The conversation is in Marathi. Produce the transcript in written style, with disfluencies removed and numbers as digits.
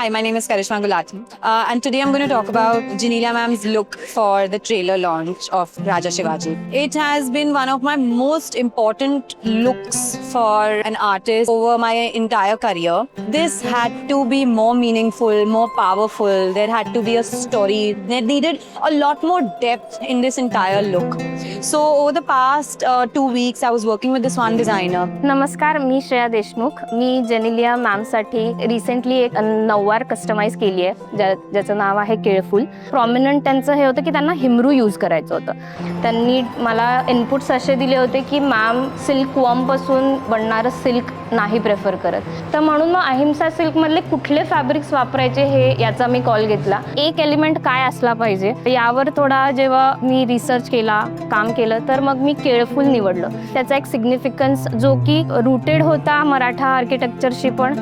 Hi, my name is Karishma Gulati, and today I'm going to talk about Janelia ma'am's look for the trailer launch of Raja Shivaji. It has been one of my most important looks for an artist over my entire career. This had to be more meaningful, more powerful. There had to be a story. There needed a lot more depth in this entire look. So over the past 2 weeks, I was working with this one designer. नमस्कार, मी श्रेया देशमुख. मी जेनेलिया मॅमसाठी रिसेंटली एक नऊवार कस्टमाइज केली आहे, ज्याचं नाव आहे केळफूल. प्रॉमिनंट त्यांचं हे होतं की त्यांना हिमरू यूज करायचं होतं. त्यांनी मला इनपुट्स असे दिले होते की मॅम सिल्क वॉर्मपासून बनणारं सिल्क नाही प्रेफर करत, तर म्हणून मग अहिंसा सिल्कमधले कुठले फॅब्रिक्स वापरायचे हे याचा मी कॉल घेतला. एक एलिमेंट काय असला पाहिजे यावर थोडा जेव्हा मी रिसर्च केला, काम केलं, तर मग मी केळफूल निवडलं. त्याचा एक सिग्निफिकन्स जो की रूटेड होता मराठा आर्किटेक्चरशी पण.